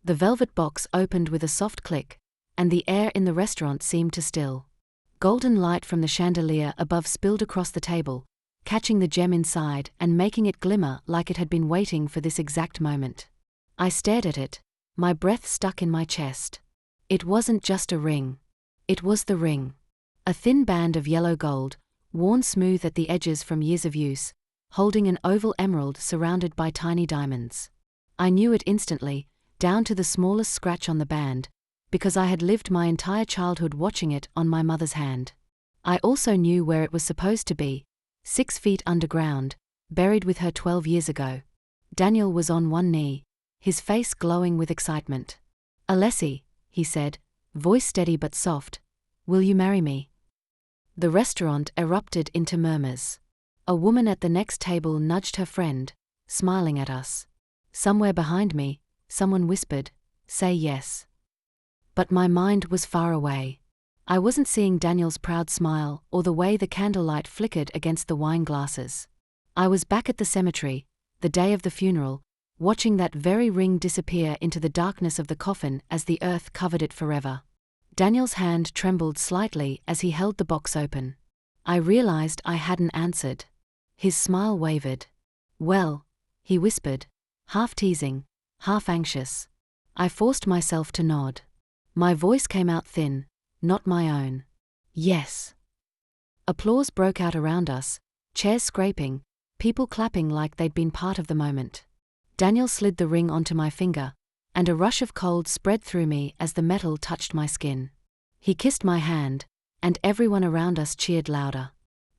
The velvet box opened with a soft click, and the air in the restaurant seemed to still. Golden light from the chandelier above spilled across the table, catching the gem inside and making it glimmer like it had been waiting for this exact moment. I stared at it, my breath stuck in my chest. It wasn't just a ring. It was the ring. A thin band of yellow gold, worn smooth at the edges from years of use, holding an oval emerald surrounded by tiny diamonds. I knew it instantly, down to the smallest scratch on the band, because I had lived my entire childhood watching it on my mother's hand. I also knew where it was supposed to be, 6 feet underground, buried with her 12 years ago. Daniel was on one knee, his face glowing with excitement. "Alessi," he said, voice steady but soft, "will you marry me?" The restaurant erupted into murmurs. A woman at the next table nudged her friend, smiling at us. Somewhere behind me, someone whispered, "Say yes." But my mind was far away. I wasn't seeing Daniel's proud smile or the way the candlelight flickered against the wine glasses. I was back at the cemetery, the day of the funeral, watching that very ring disappear into the darkness of the coffin as the earth covered it forever. Daniel's hand trembled slightly as he held the box open. I realized I hadn't answered. His smile wavered. "Well," he whispered, half teasing, half anxious. I forced myself to nod. My voice came out thin, not my own. "Yes." Applause broke out around us, chairs scraping, people clapping like they'd been part of the moment. Daniel slid the ring onto my finger, and a rush of cold spread through me as the metal touched my skin. He kissed my hand, and everyone around us cheered louder.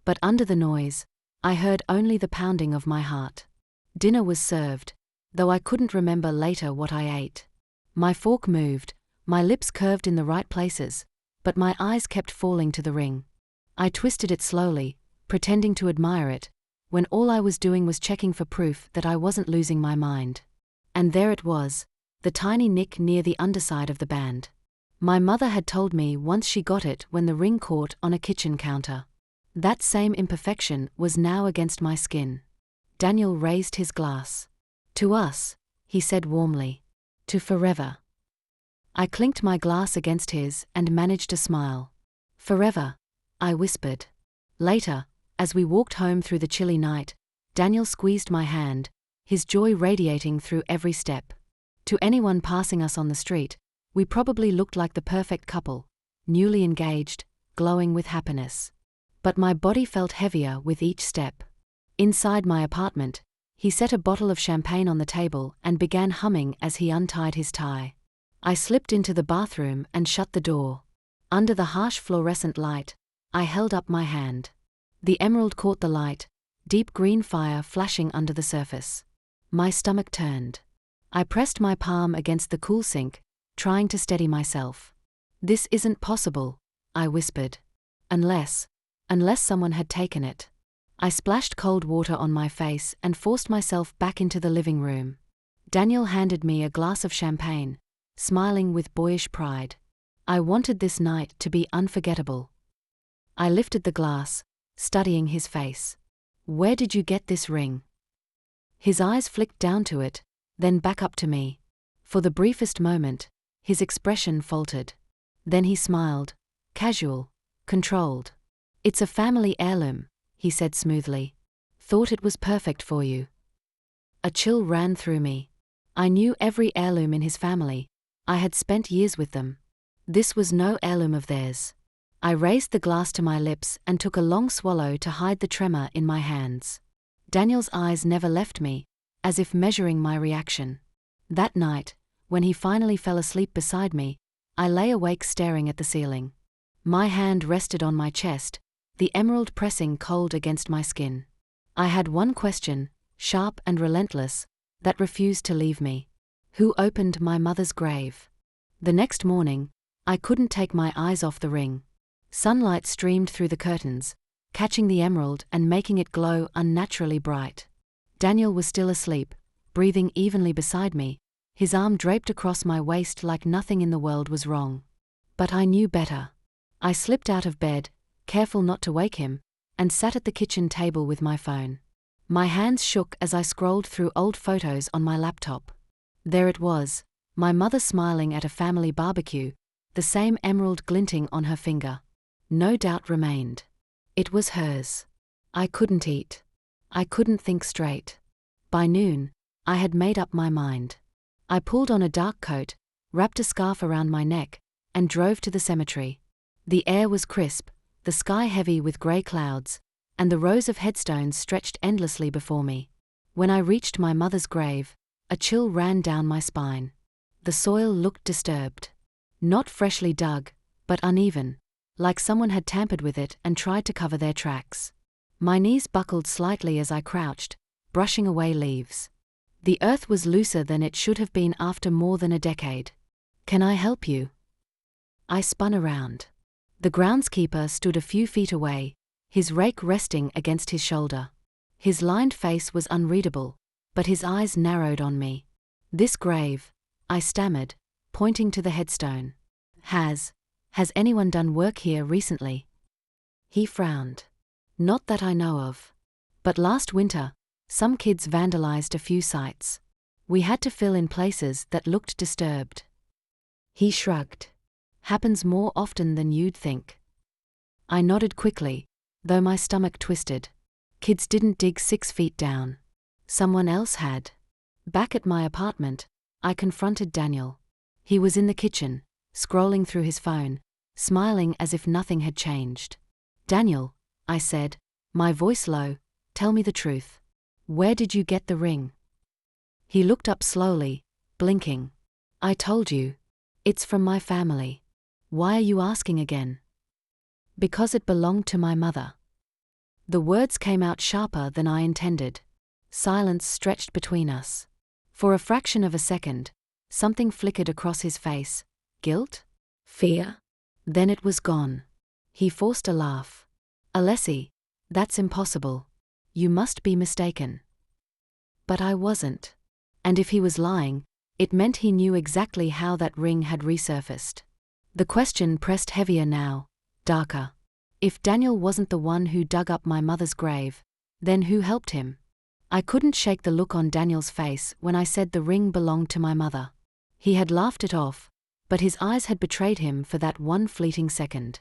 But under the noise, I heard only the pounding of my heart. Dinner was served, though I couldn't remember later what I ate. My fork moved, my lips curved in the right places, but my eyes kept falling to the ring. I twisted it slowly, pretending to admire it, when all I was doing was checking for proof that I wasn't losing my mind. And there it was, the tiny nick near the underside of the band. My mother had told me once she got it when the ring caught on a kitchen counter. That same imperfection was now against my skin. Daniel raised his glass. "To us," he said warmly. "To forever." I clinked my glass against his and managed a smile. "Forever," I whispered. Later, as we walked home through the chilly night, Daniel squeezed my hand, his joy radiating through every step. To anyone passing us on the street, we probably looked like the perfect couple, newly engaged, glowing with happiness. But my body felt heavier with each step. Inside my apartment, he set a bottle of champagne on the table and began humming as he untied his tie. I slipped into the bathroom and shut the door. Under the harsh fluorescent light, I held up my hand. The emerald caught the light, deep green fire flashing under the surface. My stomach turned. I pressed my palm against the cool sink, trying to steady myself. "This isn't possible," I whispered. Unless someone had taken it." I splashed cold water on my face and forced myself back into the living room. Daniel handed me a glass of champagne, smiling with boyish pride. I wanted this night to be unforgettable. I lifted the glass, studying his face. "Where did you get this ring?" His eyes flicked down to it, then back up to me. For the briefest moment, his expression faltered. Then he smiled, casual, controlled. "It's a family heirloom," he said smoothly. "Thought it was perfect for you." A chill ran through me. I knew every heirloom in his family. I had spent years with them. This was no heirloom of theirs. I raised the glass to my lips and took a long swallow to hide the tremor in my hands. Daniel's eyes never left me, as if measuring my reaction. That night, when he finally fell asleep beside me, I lay awake staring at the ceiling. My hand rested on my chest, the emerald pressing cold against my skin. I had one question, sharp and relentless, that refused to leave me. Who opened my mother's grave? The next morning, I couldn't take my eyes off the ring. Sunlight streamed through the curtains, catching the emerald and making it glow unnaturally bright. Daniel was still asleep, breathing evenly beside me, his arm draped across my waist like nothing in the world was wrong. But I knew better. I slipped out of bed, careful not to wake him, and sat at the kitchen table with my phone. My hands shook as I scrolled through old photos on my laptop. There it was, My mother smiling at a family barbecue, the same emerald glinting on her finger. No doubt remained. It was hers. I couldn't eat. I couldn't think straight. By noon, I had made up my mind. I pulled on a dark coat, wrapped a scarf around my neck, and drove to the cemetery. The air was crisp, the sky heavy with grey clouds, and the rows of headstones stretched endlessly before me. When I reached my mother's grave, a chill ran down my spine. The soil looked disturbed. Not freshly dug, but uneven, like someone had tampered with it and tried to cover their tracks. My knees buckled slightly as I crouched, brushing away leaves. The earth was looser than it should have been after more than a decade. "Can I help you?" I spun around. The groundskeeper stood a few feet away, his rake resting against his shoulder. His lined face was unreadable, but his eyes narrowed on me. "This grave," I stammered, pointing to the headstone. Has anyone done work here recently?" He frowned. "Not that I know of. But last winter, some kids vandalized a few sites. We had to fill in places that looked disturbed." He shrugged. "Happens more often than you'd think." I nodded quickly, though my stomach twisted. Kids didn't dig 6 feet down. Someone else had. Back at my apartment, I confronted Daniel. He was in the kitchen, scrolling through his phone, smiling as if nothing had changed. "Daniel," I said, my voice low, "tell me the truth. Where did you get the ring?" He looked up slowly, blinking. "I told you. It's from my family. Why are you asking again?" "Because it belonged to my mother." The words came out sharper than I intended. Silence stretched between us. For a fraction of a second, something flickered across his face. Guilt? Fear? Then it was gone. He forced a laugh. "Alessi, that's impossible. You must be mistaken." But I wasn't. And if he was lying, it meant he knew exactly how that ring had resurfaced. The question pressed heavier now, darker. If Daniel wasn't the one who dug up my mother's grave, then who helped him? I couldn't shake the look on Daniel's face when I said the ring belonged to my mother. He had laughed it off, but his eyes had betrayed him for that one fleeting second.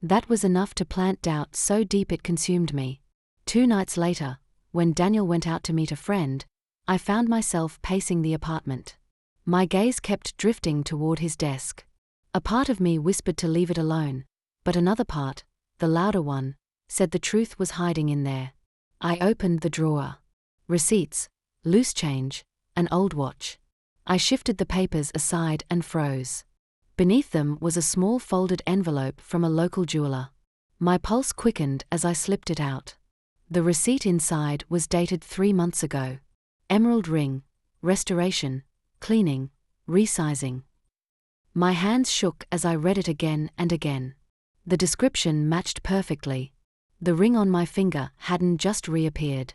That was enough to plant doubt so deep it consumed me. 2 nights later, when Daniel went out to meet a friend, I found myself pacing the apartment. My gaze kept drifting toward his desk. A part of me whispered to leave it alone, but another part, the louder one, said the truth was hiding in there. I opened the drawer. Receipts, loose change, an old watch. I shifted the papers aside and froze. Beneath them was a small folded envelope from a local jeweler. My pulse quickened as I slipped it out. The receipt inside was dated 3 months ago. Emerald ring, restoration, cleaning, resizing. My hands shook as I read it again and again. The description matched perfectly. The ring on my finger hadn't just reappeared.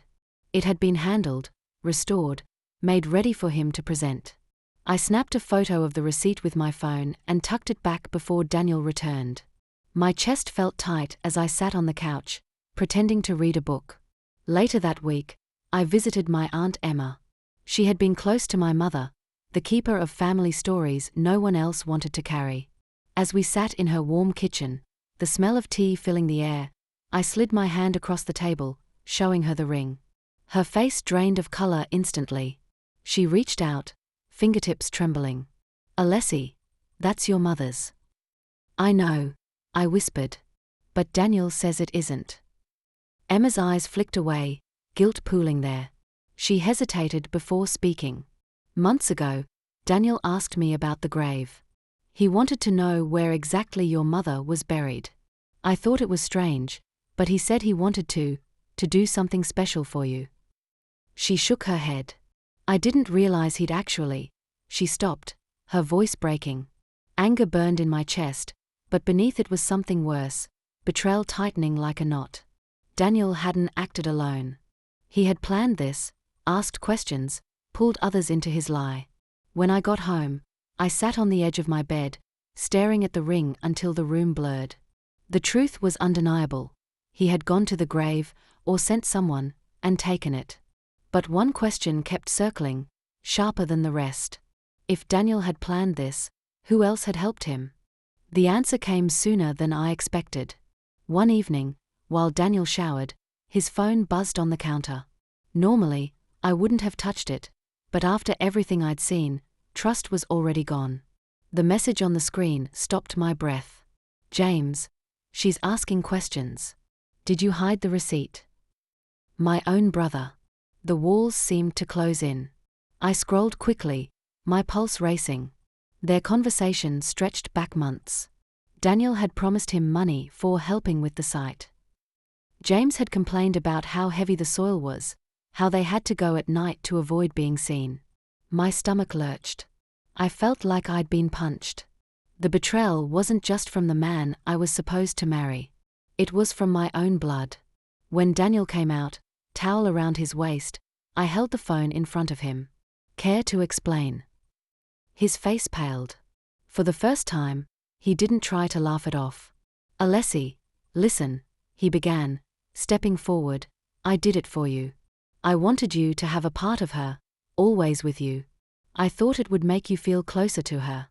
It had been handled, restored, made ready for him to present. I snapped a photo of the receipt with my phone and tucked it back before Daniel returned. My chest felt tight as I sat on the couch, pretending to read a book. Later that week, I visited my Aunt Emma. She had been close to my mother, the keeper of family stories no one else wanted to carry. As we sat in her warm kitchen, the smell of tea filling the air, I slid my hand across the table, showing her the ring. Her face drained of color instantly. She reached out, fingertips trembling. "Alessi, that's your mother's." "I know," I whispered. "But Daniel says it isn't." Emma's eyes flicked away, guilt pooling there. She hesitated before speaking. "Months ago, Daniel asked me about the grave. He wanted to know where exactly your mother was buried. I thought it was strange, but he said he wanted to do something special for you." She shook her head. "I didn't realize he'd actually." She stopped, her voice breaking. Anger burned in my chest, but beneath it was something worse, betrayal tightening like a knot. Daniel hadn't acted alone. He had planned this, asked questions, pulled others into his lie. When I got home, I sat on the edge of my bed, staring at the ring until the room blurred. The truth was undeniable. He had gone to the grave, or sent someone, and taken it. But one question kept circling, sharper than the rest. If Daniel had planned this, who else had helped him? The answer came sooner than I expected. One evening, while Daniel showered, his phone buzzed on the counter. Normally, I wouldn't have touched it, but after everything I'd seen, trust was already gone. The message on the screen stopped my breath. James, she's asking questions. Did you hide the receipt? My own brother. The walls seemed to close in. I scrolled quickly, my pulse racing. Their conversation stretched back months. Daniel had promised him money for helping with the site. James had complained about how heavy the soil was, how they had to go at night to avoid being seen. My stomach lurched. I felt like I'd been punched. The betrayal wasn't just from the man I was supposed to marry. It was from my own blood. When Daniel came out, towel around his waist, I held the phone in front of him. Care to explain? His face paled. For the first time, he didn't try to laugh it off. Alessi, listen, he began, stepping forward. I did it for you. I wanted you to have a part of her, always with you. I thought it would make you feel closer to her.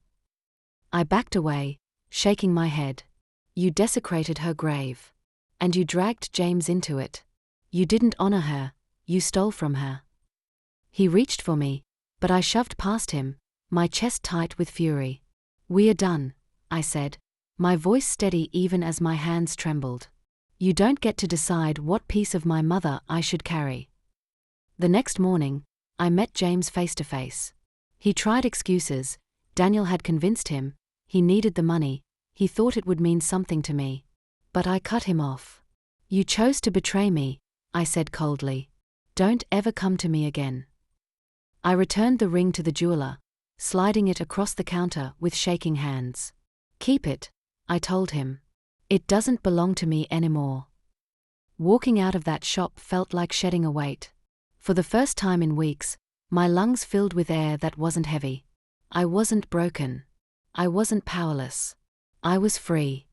I backed away, shaking my head. You desecrated her grave. And you dragged James into it. You didn't honor her, you stole from her. He reached for me, but I shoved past him, my chest tight with fury. We are done, I said, my voice steady even as my hands trembled. You don't get to decide what piece of my mother I should carry. The next morning, I met James face to face. He tried excuses. Daniel had convinced him. He needed the money. He thought it would mean something to me. But I cut him off. You chose to betray me, I said coldly. Don't ever come to me again. I returned the ring to the jeweler, sliding it across the counter with shaking hands. Keep it, I told him. It doesn't belong to me anymore. Walking out of that shop felt like shedding a weight. For the first time in weeks, my lungs filled with air that wasn't heavy. I wasn't broken. I wasn't powerless. I was free.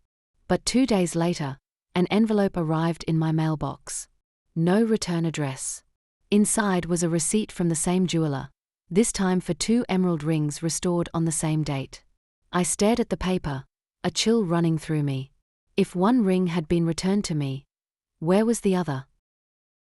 But 2 days later, an envelope arrived in my mailbox. No return address. Inside was a receipt from the same jeweler, this time for 2 emerald rings restored on the same date. I stared at the paper, a chill running through me. If one ring had been returned to me, where was the other?